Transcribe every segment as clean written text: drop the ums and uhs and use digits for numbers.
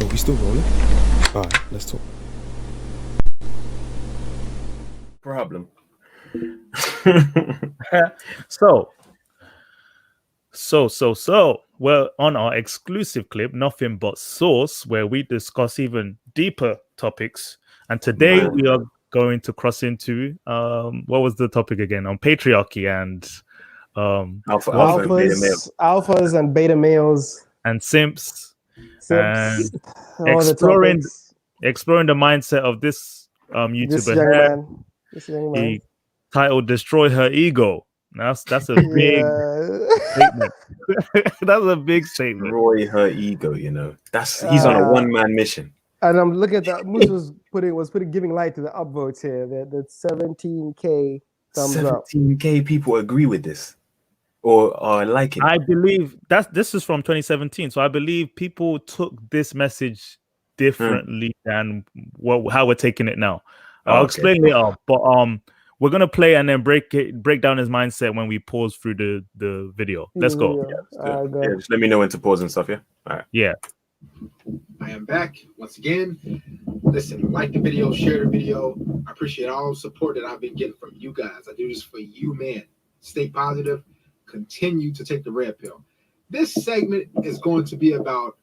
Are we still rolling? All right, let's talk. Problem. So, we're on our exclusive clip, Nothing But Sauce, where we discuss even deeper topics. And today we are going to cross into what was the topic again? On patriarchy and alphas and beta males and simps and all exploring the the mindset of this YouTuber. This young man. He titled "Destroy Her Ego." That's a big statement. That's a big statement. Destroy her ego, you know. He's on a one-man mission. And I'm looking at that. Moose was giving light to the upvotes here. The 17K thumbs 17K up. people agree with this or are liking it. I believe this is from 2017. So I believe people took this message differently than how we're taking it now. I'll explain later, but we're gonna play and then break down his mindset when we pause through the video. Let's go. Yeah, just let me know when to pause and stuff. Yeah. All right. Yeah. I am back once again. Listen, like the video, share the video. I appreciate all the support that I've been getting from you guys. I do this for you, man. Stay positive. Continue to take the red pill. This segment is going to be about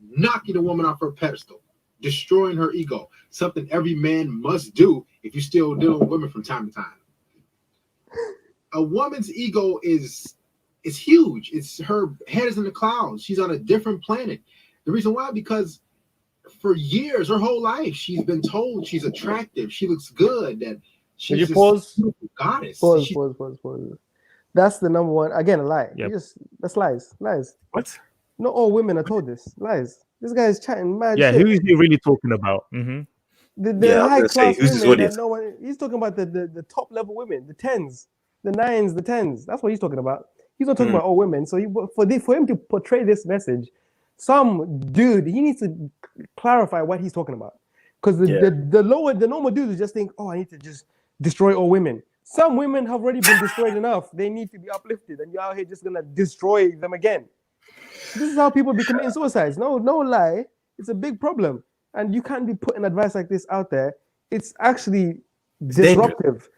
knocking a woman off her pedestal, destroying her ego, something every man must do if you still deal with women from time to time. A woman's ego is huge. It's her head is in the clouds. She's on a different planet. The reason why, because for years, her whole life, she's been told she's attractive, she looks good, that she's a goddess. Pause. That's the number one. Again, a lie. Yep. That's lies. What? Not all women are told this. Lies. This guy is chatting mad. Yeah, shit. who is he really talking about? Mm-hmm. The high class women that no one. He's talking about the top level women, the 10s, the 9s, the 10s. That's what he's talking about. He's not talking about all women. So for him to portray this message, some dude, he needs to clarify what he's talking about. Because the normal dudes just think, I need to just destroy all women. Some women have already been destroyed enough. They need to be uplifted, and you're out here just gonna destroy them again. This is how people be committing suicides. No lie. It's a big problem. And you can't be putting advice like this out there. It's actually disruptive. Dangerous.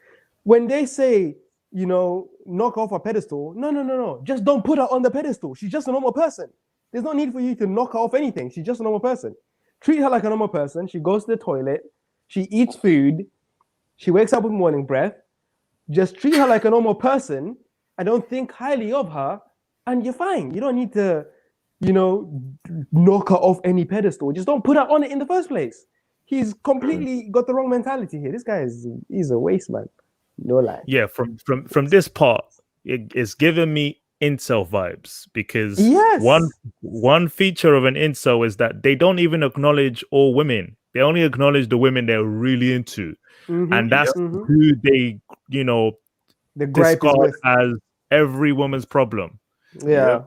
When they say, knock off a pedestal, no. Just don't put her on the pedestal. She's just a normal person. There's no need for you to knock her off anything. She's just a normal person. Treat her like a normal person. She goes to the toilet. She eats food. She wakes up with morning breath. Just treat her like a normal person. I don't think highly of her. And you're fine. You don't need to, knock her off any pedestal. Just don't put her on it in the first place. He's completely got the wrong mentality here. This guy he's a waste man. No lie. Yeah, from this part, it's giving me incel vibes because one feature of an incel is that they don't even acknowledge all women. They only acknowledge the women they're really into. Mm-hmm. And that's who they, the gripe discard as every woman's problem. Yeah.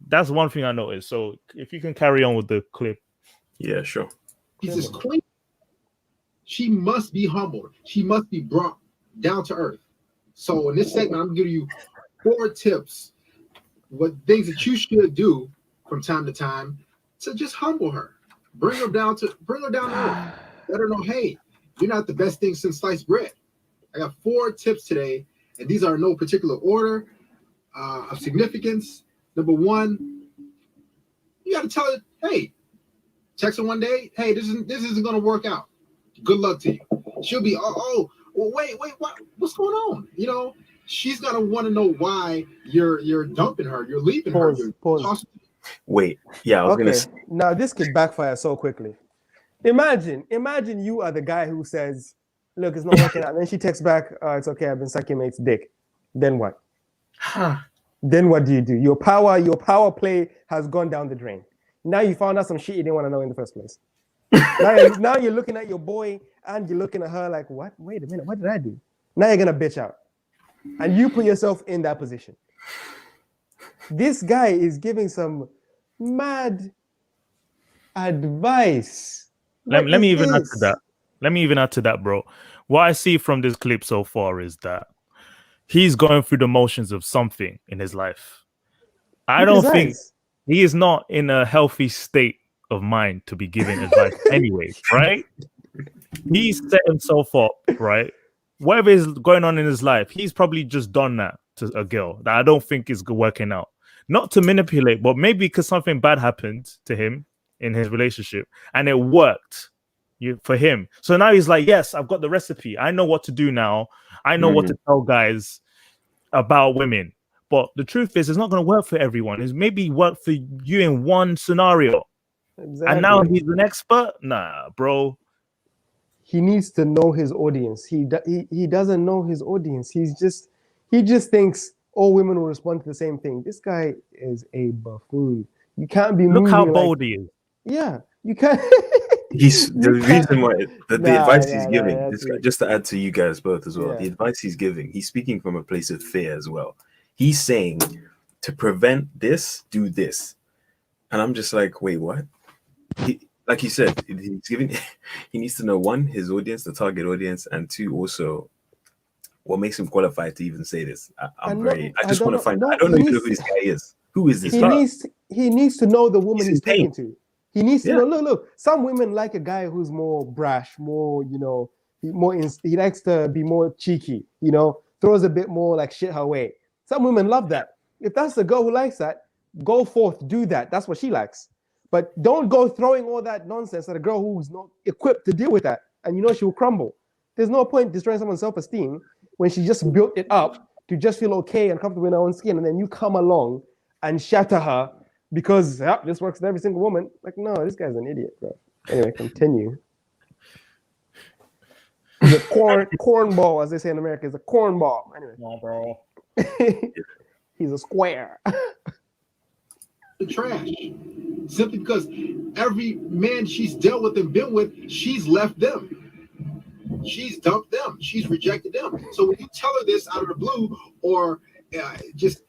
That's one thing I noticed. So if you can carry on with the clip. Yeah, sure. She's this queen. She must be humbled. She must be brought down to earth. So in this segment, I'm giving you 4 tips, what things that you should do from time to time to just humble her. Bring her down to earth. Let her know, hey, you're not the best thing since sliced bread. I got 4 tips today, and these are in no particular order of significance. Number 1, you got to tell her, hey, text her one day, hey, this isn't going to work out. Good luck to you. She'll be, well, wait, what's going on? She's going to want to know why you're dumping her, you're leaving her. Pause. Wait, yeah, I was going to. Now, this could backfire so quickly. Imagine you are the guy who says, look, it's not working out. And then she texts back, it's okay, I've been sucking mate's dick. Then what? Then what do you do? Your power play has gone down the drain. Now you found out some shit you didn't want to know in the first place. now you're looking at your boy and you're looking at her like, what? Wait a minute, what did I do? Now you're going to bitch out. And you put yourself in that position. This guy is giving some mad advice. Let me even add to that, bro. What I see from this clip so far is that he's going through the motions of something in his life. I don't think he is not in a healthy state of mind to be giving advice anyway, right? He set himself up, right? Whatever is going on in his life, he's probably just done that to a girl that I don't think is working out. Not to manipulate, but maybe because something bad happened to him in his relationship and it worked for him. So now he's like, yes, I've got the recipe. I know what to do now. I know what to tell guys about women. But the truth is, it's not going to work for everyone. It's maybe work for you in one scenario. Exactly. And now he's an expert? Nah, bro. He needs to know his audience. He doesn't know his audience. He just thinks all women will respond to the same thing. This guy is a buffoon. You can't be Look how bold he is. Yeah, you can't. He's the reason why the advice he's giving. This guy, just to add to you guys both as well, the advice he's giving, he's speaking from a place of fear as well. He's saying to prevent this, do this, and I'm just like, wait, what? Like you said, he's giving. He needs to know, one, his audience, the target audience, and two, also what makes him qualified to even say this. I just want to find. I don't know who this guy is. Who is this guy? He needs to know the woman he's talking to. He needs to know. Look. Some women like a guy who's more brash, more he likes to be more cheeky. Throws a bit more like shit her way. Some women love that. If that's the girl who likes that, go forth, do that. That's what she likes. But don't go throwing all that nonsense at a girl who's not equipped to deal with that. And she will crumble. There's no point destroying someone's self-esteem when she just built it up to just feel okay and comfortable in her own skin. And then you come along and shatter her because this works with every single woman. Like, no, this guy's an idiot, bro. Anyway, continue. He's a cornball, as they say in America. He's a cornball. Anyway. No, bro. He's a square. The trash. Simply because every man she's dealt with and been with, she's left them. She's dumped them. She's rejected them. So when you tell her this out of the blue, or just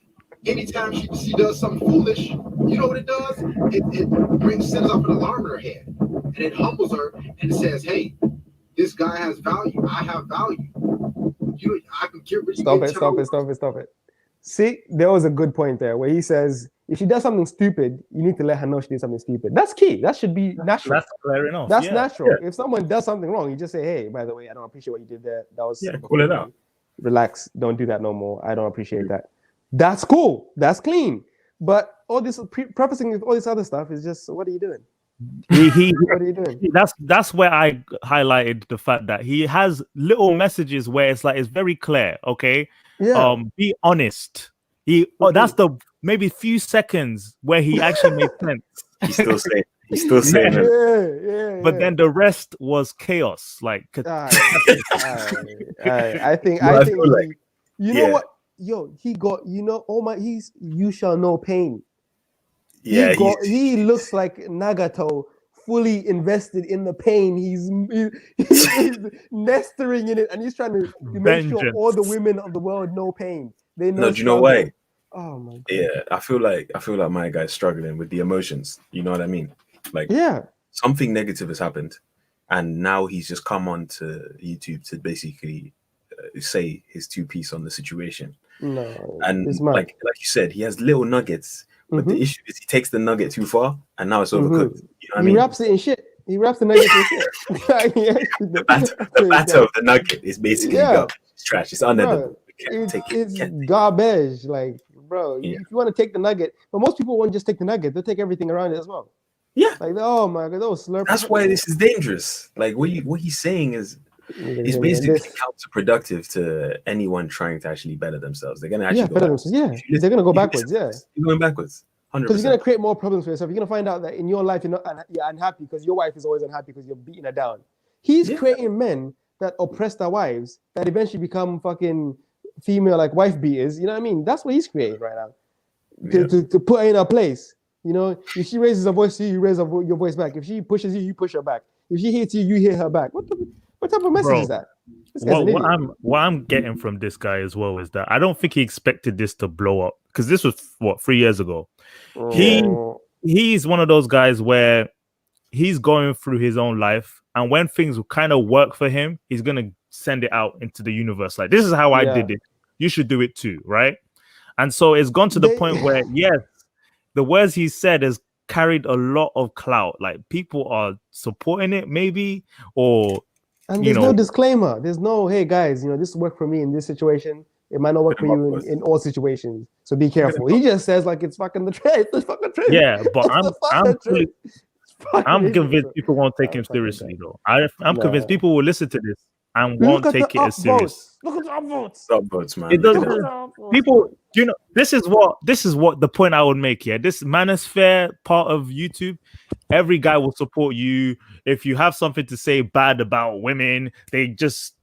anytime she does something foolish, you know what it does? It sends off an alarm in her head, and it humbles her, and it says, "Hey, this guy has value. I have value. I can get rid of." Stop it. See, there was a good point there where he says, if she does something stupid, you need to let her know she did something stupid. That's key. That should be natural. That's fair enough. That's natural. Yeah. If someone does something wrong, you just say, hey, by the way, I don't appreciate what you did there. That was pull it out. Relax. Don't do that no more. I don't appreciate that. That's cool. That's clean. But all this prefacing with all this other stuff is just, what are you doing? What are you doing? That's where I highlighted the fact that he has little messages where it's like, it's very clear. Okay. Yeah. Be honest. That's the maybe few seconds where he actually made sense. He's still saying it. Yeah. But then the rest was chaos. Like, I think you know what? Yo, he got, you shall know pain. Yeah, he looks like Nagato, fully invested in the pain. He's nestering in it, and he's trying to make sure all the women of the world know pain. They know. No, do you know why? Oh my God. Yeah, I feel like my guy's struggling with the emotions. You know what I mean? Like, something negative has happened, and now he's just come on to YouTube to basically say his two-piece on the situation. No, and like you said, he has little nuggets. But the issue is he takes the nugget too far, and now it's overcooked. You know what I mean? He wraps it in shit. He wraps the nugget in shit. The batter of the nugget is basically garbage. It's trash. It's unedible. It's garbage. Like, bro, if you want to take the nugget, but most people won't just take the nugget. They'll take everything around it as well. Yeah. Like, oh my God, those slurp. That's why this is dangerous. Like, what he's saying is basically counterproductive to anyone trying to actually better themselves. They're gonna actually better themselves. Yeah, they're gonna go backwards. Yeah, you're going backwards. 100%. Because you're gonna create more problems for yourself. You're gonna find out that in your life you're unhappy because your wife is always unhappy because you're beating her down. He's creating men that oppress their wives that eventually become fucking female like wife beaters. You know what I mean? That's what he's creating right now. To put her in her place. If she raises her voice to you, you raise your voice back. If she pushes you, you push her back. If she hits you, you hit her back. What type of message is that? What I'm getting from this guy as well is that I don't think he expected this to blow up, because this was 3 years ago. He's one of those guys where he's going through his own life, and when things will kind of work for him, he's gonna send it out into the universe. Like, this is how I did it. You should do it too, right? And so it's gone to the point where, yes, the words he said has carried a lot of clout. Like people are supporting it, maybe, or and there's no disclaimer. There's no, hey guys, this worked for me in this situation. It might not work for you in all situations. So be careful. He just says like it's fucking the truth. It's fucking truth. Yeah, but I'm convinced people won't take him seriously though. I'm convinced people will listen to this and won't take it as serious. Look at the upvotes. Upvotes, man. It doesn't. People, this is what the point I would make. Yeah, this manosphere part of YouTube. Every guy will support you. If you have something to say bad about women, they just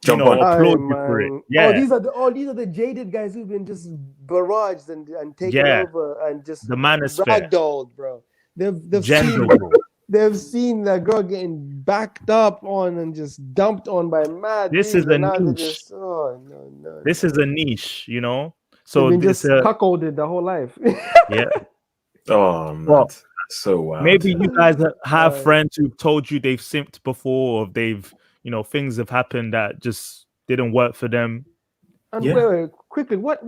applaud you for it. Yeah. These are the jaded guys who've been just barraged and taken over and just the manosphere ragdolled, bro. They've seen the girl getting backed up on and just dumped on by mad. This is a niche. This is a niche, So they've been just cuckolded the whole life. Yeah. Oh man. Well, so wild. Maybe you guys have friends who've told you they've simped before, or they've things have happened that just didn't work for them. And wait, quickly, what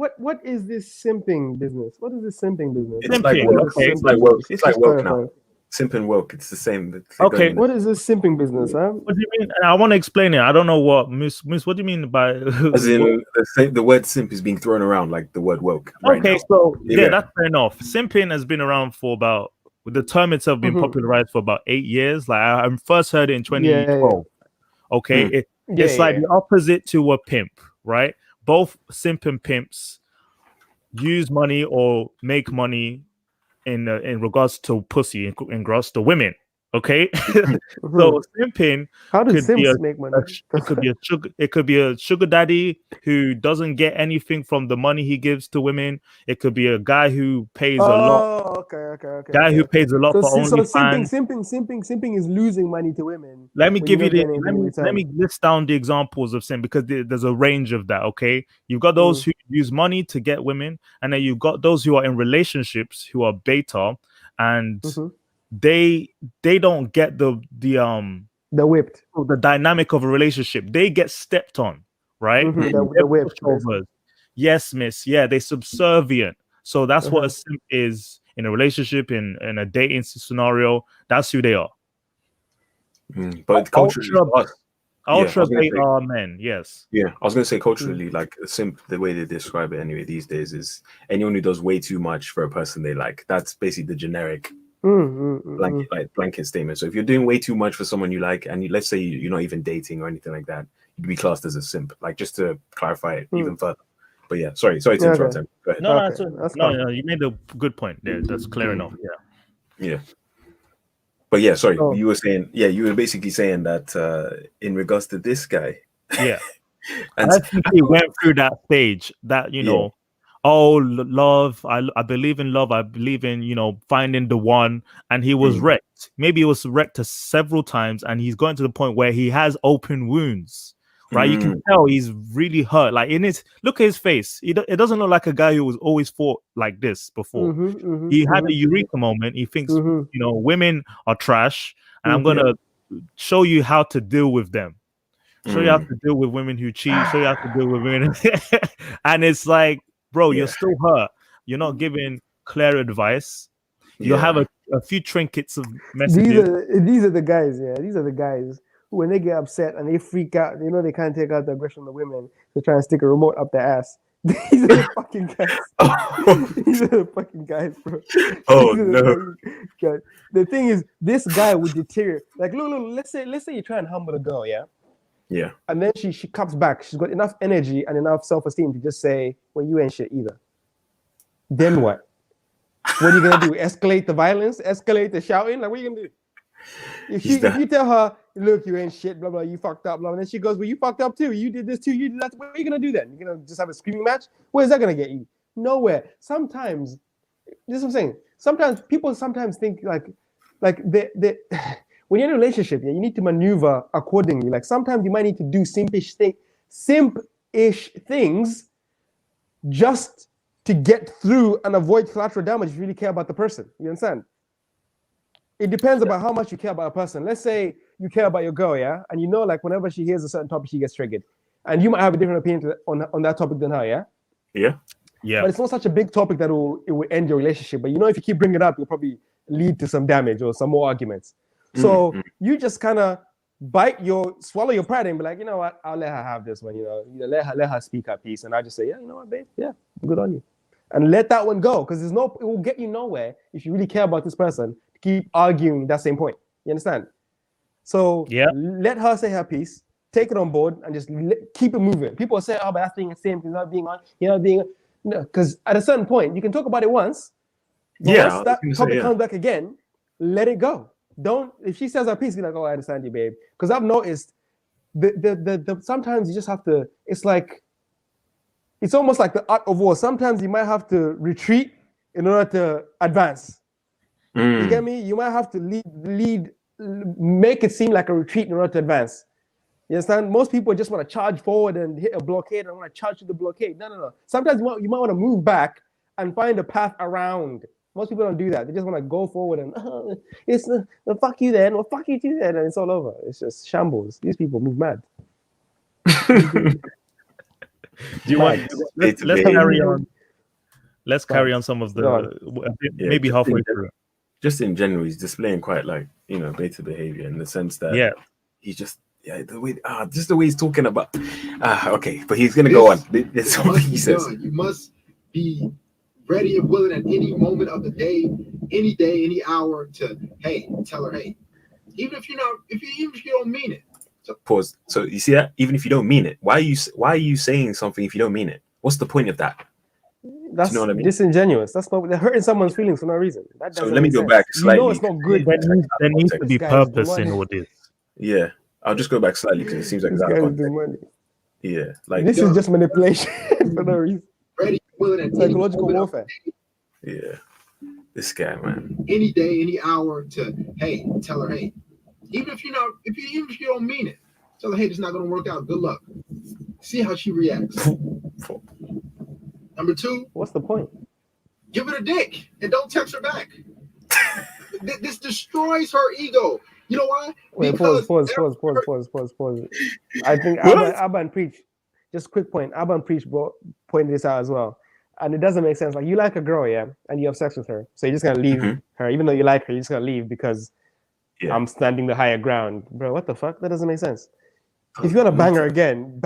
is this simping business? What is this simping business? It's like woke. It's like woke now. Simp and woke, it's the same. Okay, what is this simping business, huh? What do you mean? I want to explain it. I don't know what Moose. What do you mean by? As in, the word simp is being thrown around like the word woke. Okay, so that's fair enough. Simping has been around for about, the term itself been popularized for about 8 years. Like I first heard it in 2012. Okay, it's like the opposite to a pimp, right? Both simp and pimps use money or make money in regards to pussy, in regards to women. Okay, so simping. How do simps make money? It could be a sugar daddy who doesn't get anything from the money he gives to women. It could be a guy who pays a lot. Okay. Who pays a lot for OnlyFans. Simping is losing money to women. Let me give you let me list down the examples of simp, because there's a range of that. Okay, you've got those who use money to get women, and then you've got those who are in relationships who are beta, and they don't get the whipped, the dynamic of a relationship. They get stepped on, right? The whipped. Yes, miss. Yeah, they subservient. So that's what a simp is in a relationship, in a dating scenario. That's who they are. But culturally, ultra beta men. Yes. Yeah, I was gonna say culturally, like a simp, the way they describe it anyway these days is anyone who does way too much for a person they like. That's basically the generic blanket statement. So if you're doing way too much for someone you like, and let's say you're not even dating or anything like that, you'd be classed as a simp. Like, just to clarify it even further. But yeah, sorry to interrupt him. Go ahead. No, you made a good point there. That's clear enough. Yeah. But yeah, sorry, you were saying, you were basically saying that in regards to this guy. Yeah. And I think he went through that stage that, love, I believe in love, I believe in, finding the one, and he was wrecked. Maybe he was wrecked several times, and he's going to the point where he has open wounds. Right, you can tell he's really hurt. Like look at his face. It doesn't look like a guy who was always fought like this before. He had a eureka moment. He thinks, women are trash, and I'm gonna show you how to deal with them. Show you how to deal with women who cheat. Show you how to deal with women. And it's like, bro, you're still hurt. You're not giving clear advice. You have a few trinkets of messages. These are the guys. Yeah, these are the guys. When they get upset and they freak out, they can't take out the aggression on the women. They try and stick a remote up their ass. These are the fucking guys. These are the fucking guys, bro. Oh no! The thing is, this guy would deteriorate. Like, look. Let's say you try and humble a girl, yeah. Yeah. And then she comes back. She's got enough energy and enough self-esteem to just say, "Well, you ain't shit either." Then what? What are you gonna do? Escalate the violence? Escalate the shouting? Like, what are you gonna do? If you tell her, look, you ain't shit, blah blah, you fucked up, blah, and then she goes, well, you fucked up too. You did this too. You did that. What are you gonna do then? You're gonna just have a screaming match? Where's that gonna get you? Nowhere. Sometimes, this is what I'm saying. Sometimes people think like they when you're in a relationship, you need to maneuver accordingly. Like sometimes you might need to do simp-ish things just to get through and avoid collateral damage if you really care about the person. You understand? It depends about how much you care about a person. Let's say you care about your girl, yeah? And like whenever she hears a certain topic, she gets triggered. And you might have a different opinion on that topic than her, yeah? Yeah. Yeah. But it's not such a big topic that it will end your relationship. But if you keep bringing it up, you'll probably lead to some damage or some more arguments. So you just kind of swallow your pride and be like, you know what, I'll let her have this one, let her speak her piece. And I just say, yeah, you know what, babe, yeah, good on you. And let that one go, because it will get you nowhere if you really care about this person to keep arguing that same point. You understand? So let her say her piece, take it on board, and just keep it moving. People say, oh, but that's being the same, because not being on, no, because at a certain point, you can talk about it once. Once that topic comes back again, let it go. Don't, if she says her piece, be like, oh, I understand you, babe. Because I've noticed the sometimes you just have to, it's almost like the art of war. Sometimes you might have to retreat in order to advance. You get me? You might have to lead, make it seem like a retreat in order to advance. You understand? Most people just want to charge forward and hit a blockade and want to charge to the blockade. No. Sometimes you might want to move back and find a path around. Most people don't do that. They just want to go forward and it's fuck you then, or fuck you too then, and it's all over. It's just shambles. These people move mad. Do you want? Let's carry on. Let's carry on some of the maybe halfway through. Just in general, he's displaying quite beta behavior in the sense that he's just the way just the way he's talking about okay, but he's gonna go on. There's something he says. You must be ready and willing at any moment of the day, any hour to tell her even if you don't mean it. So pause. So you see that even if you don't mean it, why are you saying something if you don't mean it? What's the point of that? That's disingenuous. That's not, they're hurting someone's feelings for no reason. So let me go back slightly. It's not good. There needs to be purpose in all this. Yeah, I'll just go back slightly because it seems like this is just manipulation for no reason. Ready, willing, and psychological warfare. Yeah, this guy, man. Any day, any hour to tell her even if you don't mean it, tell her this is not going to work out. Good luck. See how she reacts. Number 2, what's the point? Give it a dick and don't text her back. This destroys her ego. You know why? Wait, pause. I think Abba Preach, just a quick point. Abba Preach pointed this out as well. And it doesn't make sense. Like, you like a girl, and you have sex with her. So you're just going to leave her. Even though you like her, you're just going to leave because I'm standing the higher ground. Bro, what the fuck? That doesn't make sense. If you want to bang her again,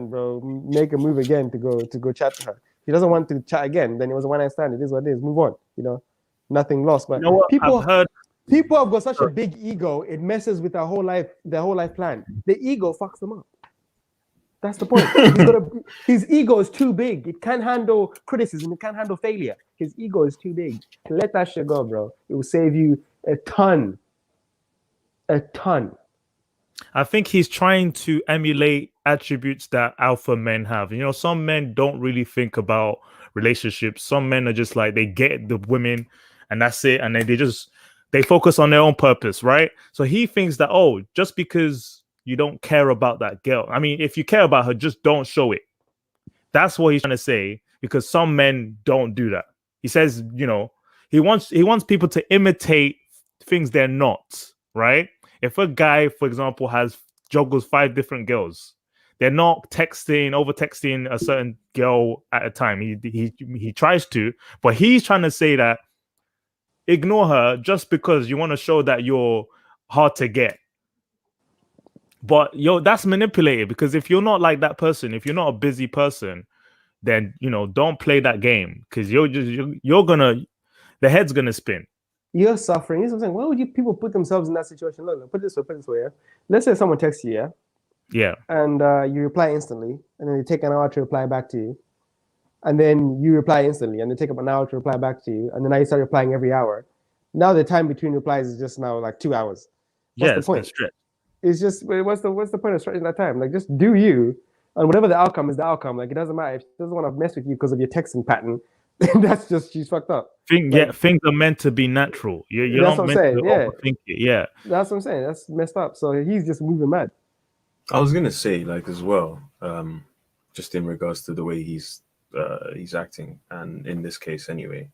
bro. Make a move again to go chat to her. If he doesn't want to chat again, then it was a one-night stand. It is what it is. Move on. Nothing lost. But people have got such a big ego, it messes with their whole life plan. The ego fucks them up. That's the point. His ego is too big. It can't handle criticism. It can't handle failure. His ego is too big. Let that shit go, bro. It will save you a ton. I think he's trying to emulate attributes that alpha men have. Some men don't really think about relationships. Some men are just like, they get the women and that's it. And then they focus on their own purpose, right? So he thinks that, just because you don't care about that girl, I mean, if you care about her, just don't show it. That's what he's trying to say, because some men don't do that. He says, he wants people to imitate things they're not, right? If a guy, for example, juggles 5 different girls, they're not over texting a certain girl at a time. He tries to, but he's trying to say that ignore her just because you want to show that you're hard to get. But that's manipulated, because if you're not like that person, if you're not a busy person, then don't play that game, because the head's gonna spin. You're suffering. This is what I'm saying. Why would people put themselves in that situation? Look, put it this way. Yeah? Let's say someone texts you, yeah, and you reply instantly, and then they take an hour to reply back to you, and then you reply instantly, and they take up an hour to reply back to you, and then now you start replying every hour. Now the time between replies is just now like 2 hours. What's the point? It's just, what's the point of stretching that time? Like, just do you, and whatever the outcome is, the outcome. Like, it doesn't matter if she doesn't want to mess with you because of your texting pattern. That's just, she's fucked up. Things are meant to be natural. You're that's not what meant I'm saying. to overthink it. Yeah, that's what I'm saying. That's messed up. So he's just moving mad. I was gonna say, as well, just in regards to the way he's acting, and in this case anyway,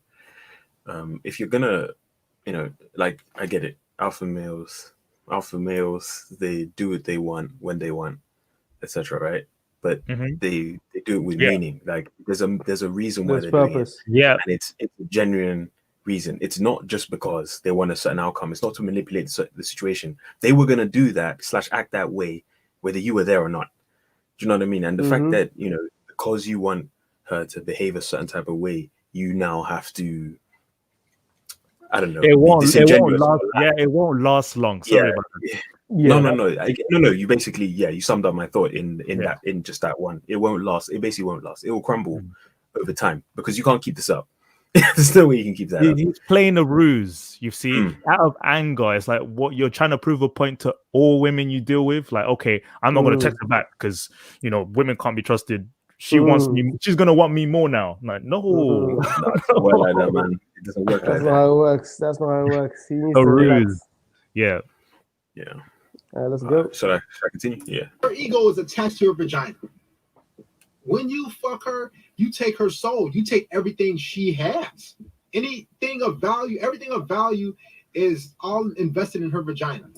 if you're gonna, I get it. Alpha males, they do what they want when they want, etc. Right? But they do it with meaning. Like there's a reason why they're doing it. Yeah, and it's a genuine reason. It's not just because they want a certain outcome. It's not to manipulate the situation. They were gonna do that / act that way, whether you were there or not. Do you know what I mean? And the fact that, you know, because you want her to behave a certain type of way, you now have to, I don't know. It won't last. Yeah, it won't last long. Sorry about that. Yeah. No. You basically, you summed up my thought in just that one. It won't last. It basically won't last. It will crumble over time because you can't keep this up. There's no way you can keep that up. He's playing a ruse. You see, out of anger, it's like what you're trying to prove a point to all women you deal with. Like, okay, I'm not going to text her back because, you know, women can't be trusted. She wants me. She's going to want me more now. Like, no. No, it doesn't work like that, man. It doesn't work like that. That's not how it works. That's not how it works. He needs a to ruse. relax. Yeah. All right, let's go. Should I continue? Yeah. Her ego is attached to her vagina. When you fuck her, you take her soul. You take everything she has. Anything of value, everything of value is all invested in her vagina.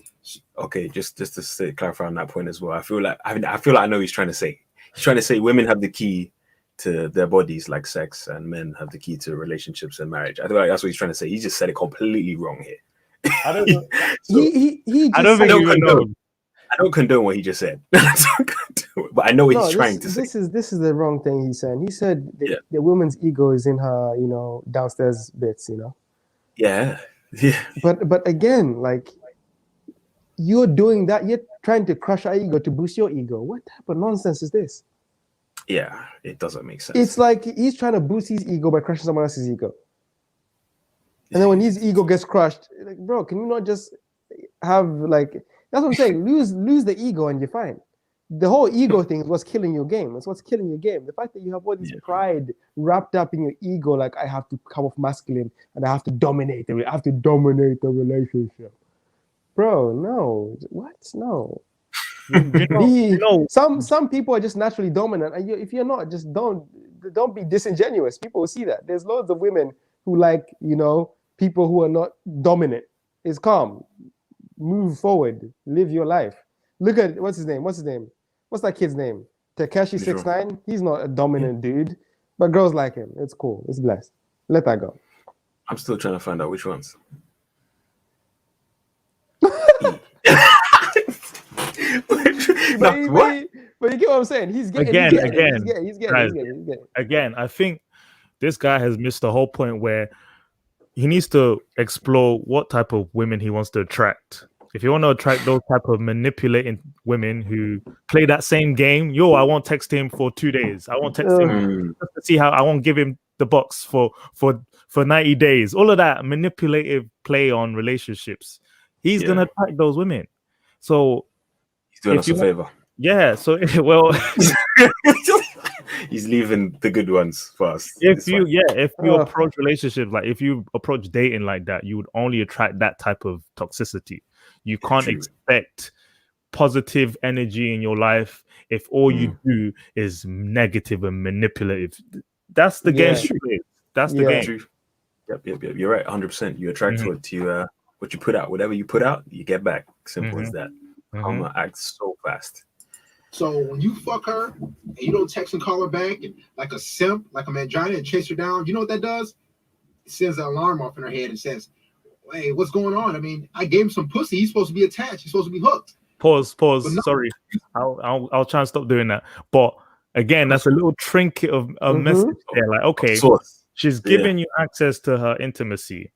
Okay, just to clarify on that point as well. I feel like I know what he's trying to say. He's trying to say women have the key to their bodies like sex, and men have the key to relationships and marriage. I feel like that's what he's trying to say. He just said it completely wrong here. I don't know. I don't condone what he just said. But I know what he's trying to say. This is the wrong thing he's saying. He said the woman's ego is in her, you know, downstairs bits, you know. Yeah. But again, like, you're doing that. You're trying to crush her ego to boost your ego. What type of nonsense is this? Yeah, it doesn't make sense. It's like he's trying to boost his ego by crushing someone else's ego. And then when his ego gets crushed, like, bro, can you not just have, like, that's what I'm saying. Lose the ego and you're fine. The whole ego thing is what's killing your game. That's what's killing your game. The fact that you have all this pride wrapped up in your ego, like, I have to come off masculine and I have to dominate. I have to dominate the relationship. Bro, no. What? No. Some people are just naturally dominant, and if you're not, just don't be disingenuous. People will see that. There's loads of women who like, you know, people who are not dominant. It's calm. Move forward. Live your life. Look at what's his name? What's that kid's name? Takeshi 69. He's not a dominant dude, but girls like him. It's cool. It's blessed. Let that go. I'm still trying to find out which ones. But you get what I'm saying? He's getting. Again, I think this guy has missed the whole point where he needs to explore what type of women he wants to attract. If you want to attract those type of manipulating women who play that same game, I won't text him for 2 days. I won't text him just to see how. I won't give him the box for 90 days. All of that manipulative play on relationships. He's gonna attract those women. So he's doing us a favor. Yeah. So well, he's leaving the good ones for us. If you approach relationships, like if you approach dating like that, you would only attract that type of toxicity. You can't expect positive energy in your life if all you do is negative and manipulative. That's the game. That's the game. Yep. You're right. 100%. You attract what you put out. Whatever you put out, you get back. Simple as that. I'm gonna act so fast. So when you fuck her and you don't text and call her back, and like a simp, like a mangina, and chase her down, you know what that does? It sends an alarm off in her head and says, "Hey, what's going on? I mean, I gave him some pussy. He's supposed to be attached. He's supposed to be hooked." Pause. Sorry, I'll try and stop doing that. But again, that's a little trinket of a message there. Like, okay, she's giving you access to her intimacy.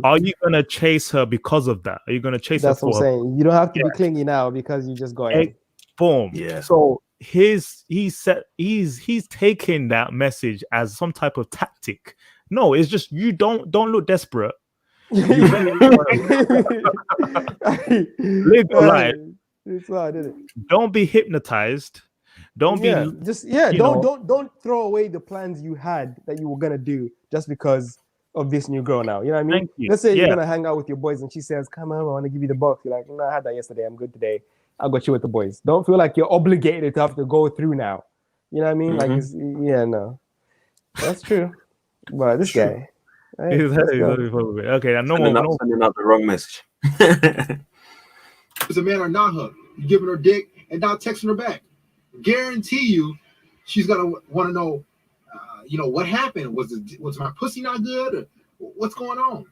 Are you gonna chase her because of that? Are you gonna chase her? That's what I'm saying. You don't have to be clingy now because you just got in. Boom. Yeah. So he's taking that message as some type of tactic. No, it's just you don't look desperate. Live your life. That's why I did it. Don't be hypnotized. Don't throw away the plans you had that you were gonna do just because of this new girl now. You know what I mean? Let's say you're gonna hang out with your boys and she says, "Come on, I want to give you the box." You're like, "No, I had that yesterday. I'm good today. I'll go chill with the boys." Don't feel like you're obligated to have to go through now. You know what I mean? Like, no, that's true. But this guy, okay, no sending out the wrong message. As a man or not hooked, you giving her dick and not texting her back. Guarantee you, she's gonna want to know, what happened? Was my pussy not good? Or What's going on?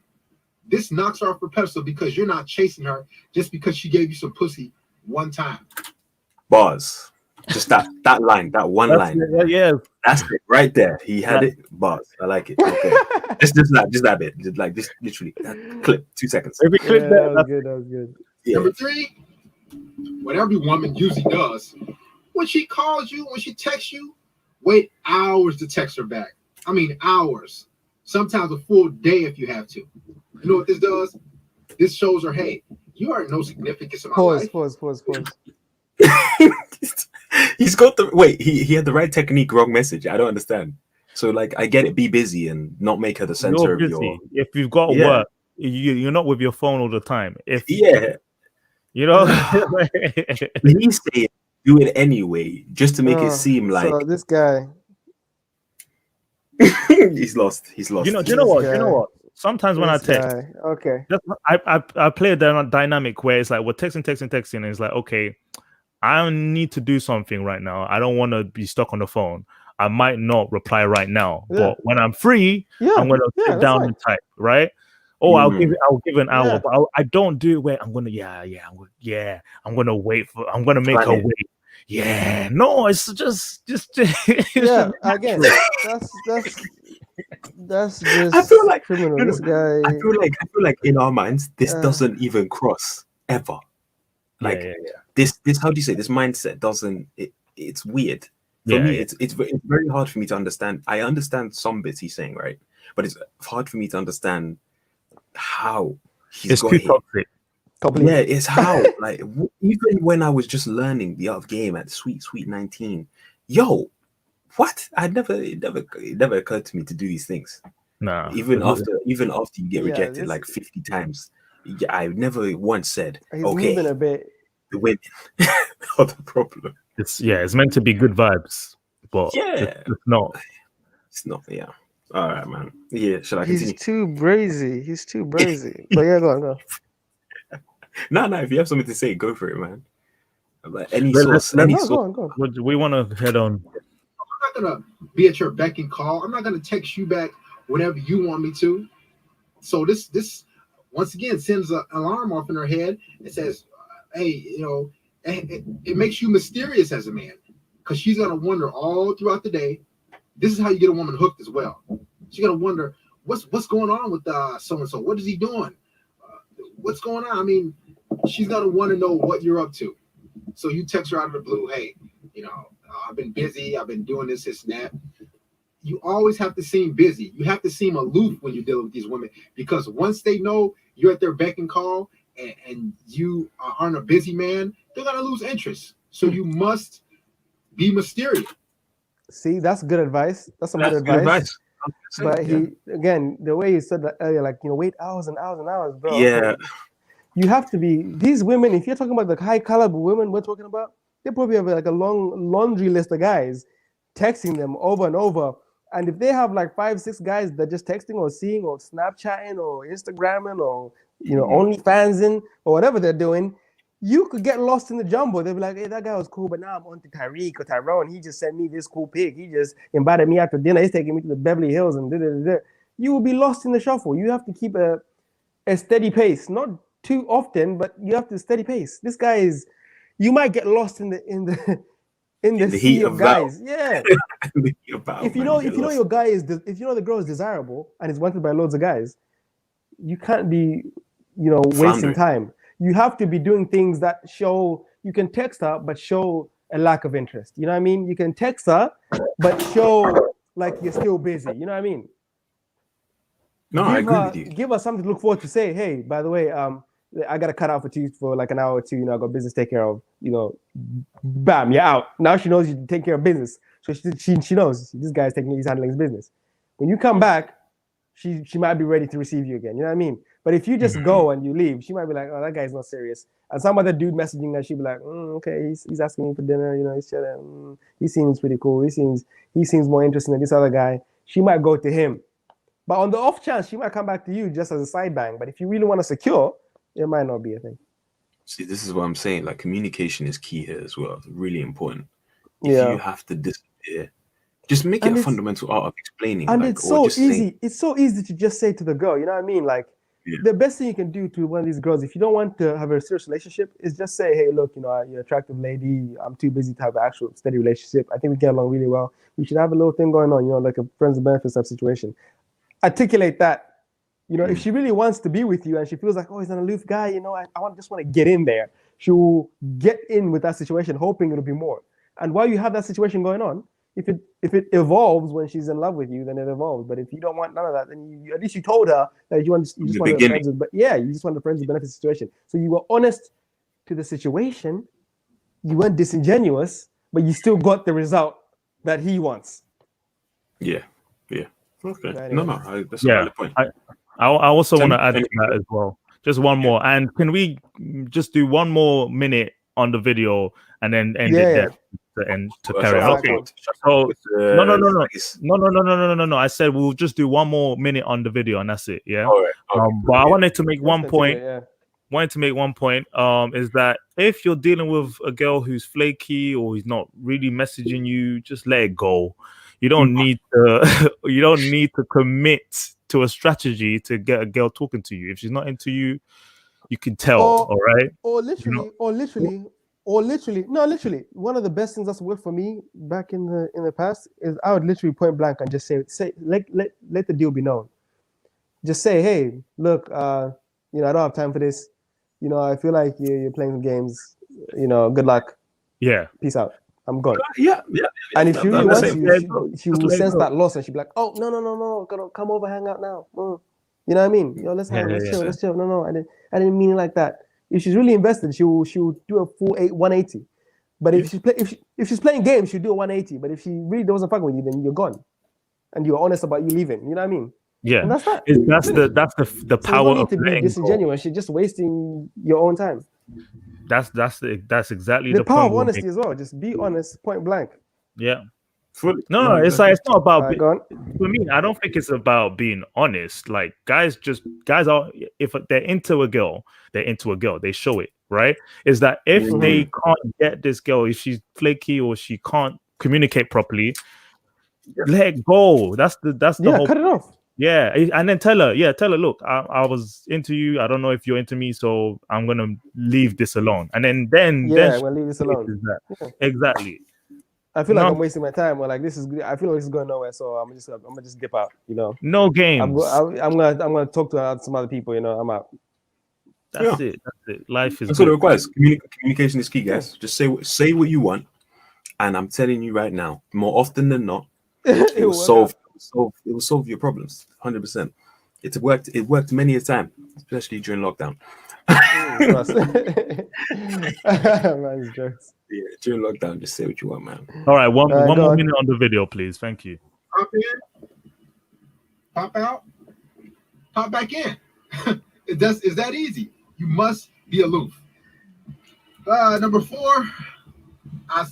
This knocks her off her pedestal because you're not chasing her just because she gave you some pussy one time. Bars. Just that line, that one line. Yeah. That's it right there. He had it. Bars. I like it. Okay. just that bit. Just like this, literally. That clip. 2 seconds. Every clip that was good. That was good. Yeah. Number 3, what every woman usually does, when she calls you, when she texts you, wait hours to text her back. I mean hours. Sometimes a full day if you have to. You know what this does? This shows her, hey, you are no significance in my life. Pause. He's got the he had the right technique, wrong message. I don't understand. So like I get it, be busy and not make her the center of your. If you've got work, you're not with your phone all the time. If you know he's saying do it anyway, just to make it seem like so this guy he's lost. You know what? Sometimes when I text, I play a dynamic where it's like we're texting, and it's like, okay, I need to do something right now. I don't want to be stuck on the phone. I might not reply right now, but when I'm free, I'm gonna sit down and type, right? Oh, I'll give an hour, but I don't do it where I'm gonna I'm gonna wait for I'm gonna make her wait. Yeah, no, it's just again, that's just I feel like criminal. This guy. I feel like in our minds this doesn't even cross ever. Like this how do you say this mindset doesn't it's weird. For me, it's very hard for me to understand. I understand some bits he's saying, right? But it's hard for me to understand how he's got here. Yeah, it's how. Like even when I was just learning the art of game at sweet 19, what? It never occurred to me to do these things. Nah. Even after you get rejected like 50 times, I never once said, okay, a bit. The women are the problem. It's meant to be good vibes, but it's not. It's not. Yeah. All right, man. Yeah. Should I continue? He's too brazy. But yeah, go on. No. If you have something to say, go for it, man. Like any source. Go on. We want to head on. I'm not gonna be at your beck and call. I'm not gonna text you back whenever you want me to. So this once again sends an alarm off in her head. It says, hey, it makes you mysterious as a man, because she's gonna wonder all throughout the day. This is how you get a woman hooked as well. She's gonna wonder what's going on with so and so. What is he doing? What's going on? I mean, she's gonna want to know what you're up to. So you text her out of the blue, hey, I've been busy. I've been doing this and that. You always have to seem busy. You have to seem aloof when you're dealing with these women, because once they know you're at their beck and call and you aren't a busy man, they're gonna lose interest. So you must be mysterious. See, that's good advice. That's some good advice. But again, the way you said that earlier, like, wait hours and hours and hours, bro. Yeah. You have to be, these women, if you're talking about the high caliber women we're talking about, they probably have like a long laundry list of guys texting them over and over. And if they have like 5-6 guys that just texting or seeing or Snapchatting or Instagramming or, OnlyFansing or whatever they're doing, you could get lost in the jumble. They'll be like, hey, that guy was cool, but now I'm on to Tyreek or Tyrone. He just sent me this cool pic. He just invited me out to dinner. He's taking me to the Beverly Hills and da-da-da-da. You will be lost in the shuffle. You have to keep a steady pace. Not too often, but you have to steady pace. This guy is, you might get lost in the sea of guys. Yeah. If you know your guy is, if you know the girl is desirable and is wanted by loads of guys, you can't be, wasting time. You have to be doing things that show, you can text her, but show a lack of interest. You know what I mean? You can text her, but show like you're still busy. You know what I mean? No, I agree with you. Give her something to look forward to. Say, hey, by the way, I got to cut out for like an hour or two. I got business to take care of. Bam, you're out. Now she knows you take care of business. So she knows this guy's he's handling his business. When you come back, she might be ready to receive you again. You know what I mean? But if you just go and you leave, she might be like, oh, that guy's not serious. And some other dude messaging her, she'd be like, okay, he's asking me for dinner. He's chilling. He seems pretty cool. He seems more interesting than this other guy. She might go to him. But on the off chance, she might come back to you just as a side bang. But if you really want to secure, it might not be a thing. See, this is what I'm saying. Like, communication is key here as well. It's really important. If Yeah. you have to disappear Just make it a fundamental art of explaining. And like, it's so easy. It's so easy to just say to the girl, you know what I mean? Like, the best thing you can do to one of these girls, if you don't want to have a serious relationship, is just say, hey, look, you know, you're an attractive lady. I'm too busy to have an actual steady relationship. I think we get along really well. We should have a little thing going on, you know, like a friends and benefits type situation. Articulate that. You know, if she really wants to be with you and she feels like, oh, he's an aloof guy, you know, I just want to get in there. She'll get in with that situation, hoping it'll be more. And while you have that situation going on, if it evolves when she's in love with you, then it evolves. But if you don't want none of that, then you at least you told her that you just want the friends, you just want the friends and benefits situation. So you were honest to the situation. You weren't disingenuous, but you still got the result that he wants. Yeah. Okay. Anyway. No, that's a valid point. I also want to add to that as well. Just one more. And can we just do one more minute on the video and then end it there to carry on? Okay. So no. I said we'll just do one more minute on the video and that's it. Yeah. All right. Okay. But I wanted to make one point. Is that if you're dealing with a girl who's flaky or who's not really messaging you, just let it go. You don't need to. You don't need to commit to a strategy to get a girl talking to you. If she's not into you, you can tell. All right. Literally. One of the best things that's worked for me back in the past is I would literally point blank and just say let the deal be known. Just say, hey, look, you know, I don't have time for this. You know, I feel like you're playing some games. You know, good luck. Yeah. Peace out. I'm gone. Yeah. And if she really wants you, she will sense that loss and she'll be like, oh, no. Come over, hang out now. You know what I mean? Yo, let's chill. No. I didn't mean it like that. If she's really invested, she'll do a full 180. But if she's playing games, she'll do a 180. But if she really doesn't fuck with you, then you're gone. And you're honest about you leaving. You know what I mean? Yeah. And that's that. That's the power of to be disingenuous. You're just wasting your own time. That's exactly the power of honesty as well. Just be honest, point blank. Yeah. No, it's like it's not about. For me, I don't think it's about being honest. Like guys are, if they're into a girl, they're into a girl. They show it, right? Is that if they can't get this girl, if she's flaky or she can't communicate properly, let it go. That's the whole. Cut it off. Yeah, and then tell her, look, I was into you. I don't know if you're into me, so I'm gonna leave this alone. And then I'm gonna leave this alone. Exactly. I feel like I'm wasting my time, or like I feel like this is going nowhere, so I'm gonna just dip out. You know, no games. I'm gonna talk to some other people. You know, I'm out. That's it. Life is. That's what it requires. Communication is key, guys. Just say what you want, and I'm telling you right now, more often than not, it will solve. It will solve your problems 100%. It worked many a time, especially during lockdown. Yeah, during lockdown, just say what you want, man. All right, one more minute on the video, please. Thank you. Pop in, pop out, pop back in. It's that easy. You must be aloof. Number 4,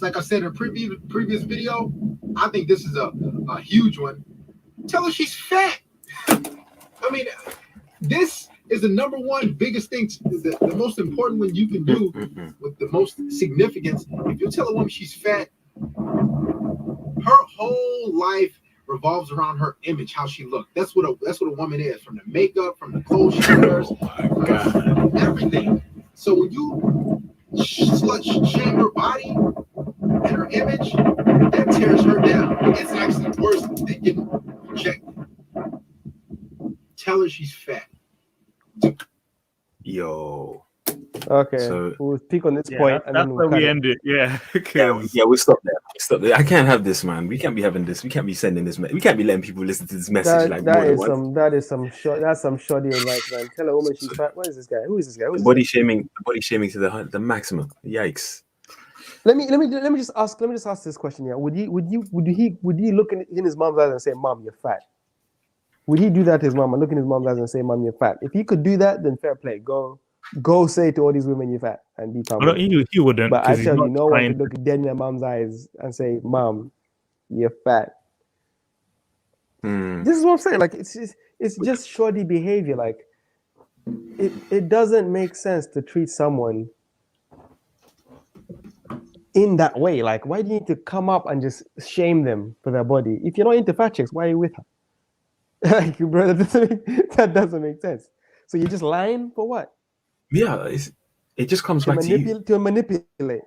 like I said in a previous video, I think this is a huge one. Tell her she's fat. I mean, this is the number one biggest thing, the most important one you can do with the most significance. If you tell a woman she's fat, her whole life revolves around her image, how she looks. That's what a woman is, from the makeup, from the clothes she wears, everything. So when you slut shame her body and her image, that tears her down. It's actually worse than getting rejected. Tell her she's fat. Yo. Okay. So we'll speak on this point, and then where we end it. Yeah. We'll stop there. I can't have this, man. We can't be having this. We can't be sending this. We can't be letting people listen to this message that is some shoddy advice, man. Tell a woman she's fat. What is this guy? Who is this guy? Body shaming to the maximum. Yikes. Let me just ask this question here. Would he look in his mom's eyes and say, "Mom, you're fat"? Would he do that to his mom and look in his mom's eyes and say, "Mom, you're fat"? If he could do that, then fair play. Go say to all these women you're fat and be calm. He wouldn't. But I tell you, no one could look dead in their mom's eyes and say, "Mom, you're fat." This is what I'm saying. Like it's just shoddy behavior. Like it doesn't make sense to treat someone in that way. Like, why do you need to come up and just shame them for their body? If you're not into fat chicks, why are you with her? Like, bro, that doesn't make sense. So you're just lying for what? Yeah, it just comes back to you. To manipulate.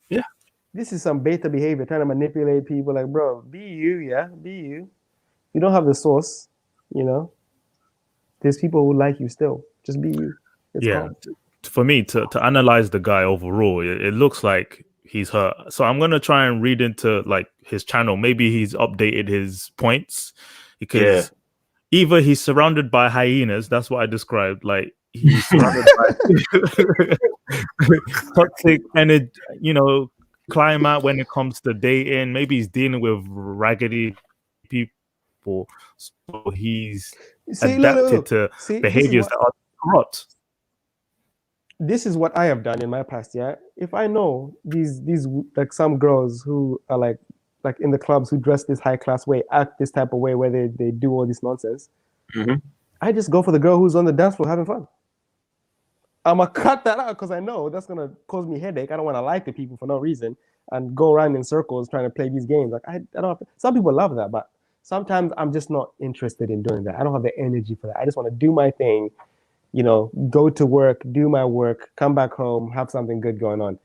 Yeah. This is some beta behavior, trying to manipulate people. Like, bro, be you, yeah, be you. You don't have the source, you know. There's people who like you still. Just be you. It's calm. For me to analyze the guy overall, it looks like he's hurt. So I'm gonna try and read into like his channel. Maybe he's updated his points because either he's surrounded by hyenas. That's what I described. Like he's surrounded by toxic energy, you know, climate when it comes to dating. Maybe he's dealing with raggedy people, so he's adapted to behaviors that are corrupt. This is what I have done in my past. Yeah, if I know these like some girls who are like in the clubs who dress this high class way, act this type of way where they do all this nonsense, I just go for the girl who's on the dance floor having fun. I'm gonna cut that out because I know that's gonna cause me headache. I don't want to lie to people for no reason and go around in circles trying to play these games. Like I don't have to, some people love that, but sometimes I'm just not interested in doing that. I don't have the energy for that. I just want to do my thing, you know, go to work, do my work, come back home, have something good going on.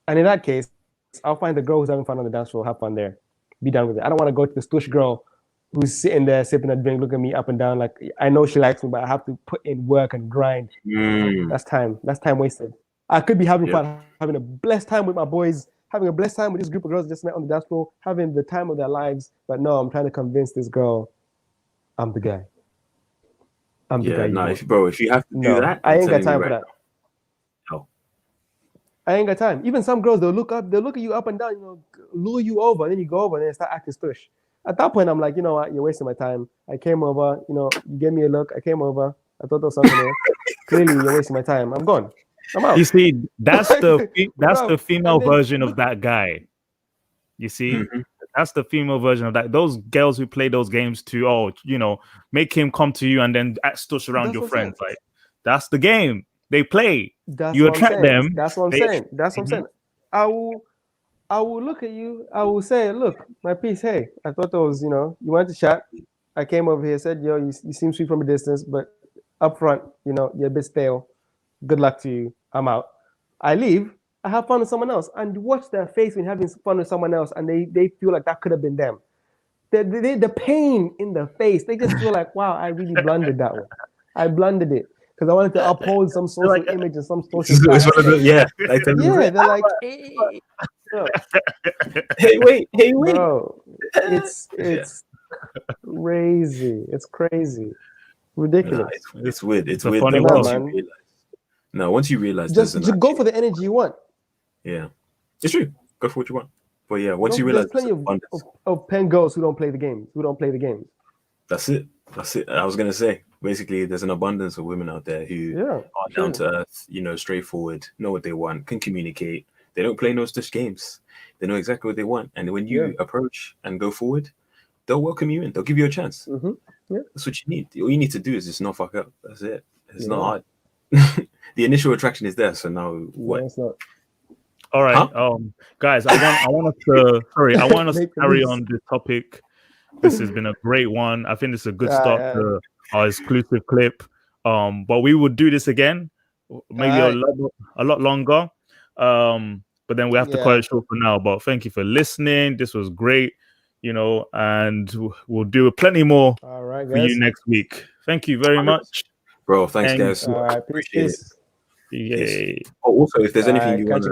And in that case, I'll find the girl who's having fun on the dance floor, have fun there, be done with it. I don't want to go to the stush girl who's sitting there sipping a drink, looking at me up and down. Like I know she likes me, but I have to put in work and grind. That's time. That's time wasted. I could be having fun, having a blessed time with my boys, having a blessed time with this group of girls just met on the dance floor, having the time of their lives. But no, I'm trying to convince this girl I'm the guy. I'm the guy. No, bro, if you have to do that, I ain't got time for that. No. I ain't got time. Even some girls, they'll look at you up and down, you know, lure you over, and then you go over and then start acting stush. At that point, I'm like, you know what, you're wasting my time. I came over, you know, you gave me a look. I came over. I thought there was something there. Clearly, you're wasting my time. I'm gone. I'm out. You see, that's the female version of that guy. You see, that's the female version of that. Those girls who play those games to, you know, make him come to you and then act stush around your friends. Like that's the game they play. You attract them. That's what I'm saying. That's what I'm saying. I will look at you. I will say, look, my piece. Hey, I thought that was, you know, you wanted to chat. I came over here, said, yo, you seem sweet from a distance, but up front, you know, you're a bit stale. Good luck to you. I'm out. I leave. I have fun with someone else, and watch their face when having fun with someone else, and they feel like that could have been them. The pain in the face, they just feel like, wow, I really blundered that one. I blundered it because I wanted to uphold some social image and some social. They're like, hey, wait, bro, it's crazy. It's crazy, ridiculous. Nah, it's weird. It's a weird. Funny Once you realize, just go for the energy you want. Yeah, it's true. Go for what you want. But yeah, once you realize, there's plenty of pen girls who don't play the games. That's it. I was gonna say, basically, there's an abundance of women out there who are down to earth, you know, straightforward, know what they want, can communicate. They don't play no stush games. They know exactly what they want, and when you approach and go forward, they'll welcome you in. They'll give you a chance. That's what you need. All you need to do is just not fuck up. That's it. It's not hard. The initial attraction is there. So now what? It's not. All right, guys, I want us to carry on this topic. This has been a great one. I think it's a good start to our exclusive clip. But we will do this again, maybe a lot longer. But then we have to cut it short for now. But thank you for listening. This was great, you know, and we'll do plenty more for you next week. Thank you very much, bro. Thanks, guys. All right, appreciate it. Yay. Also, if there's anything you want to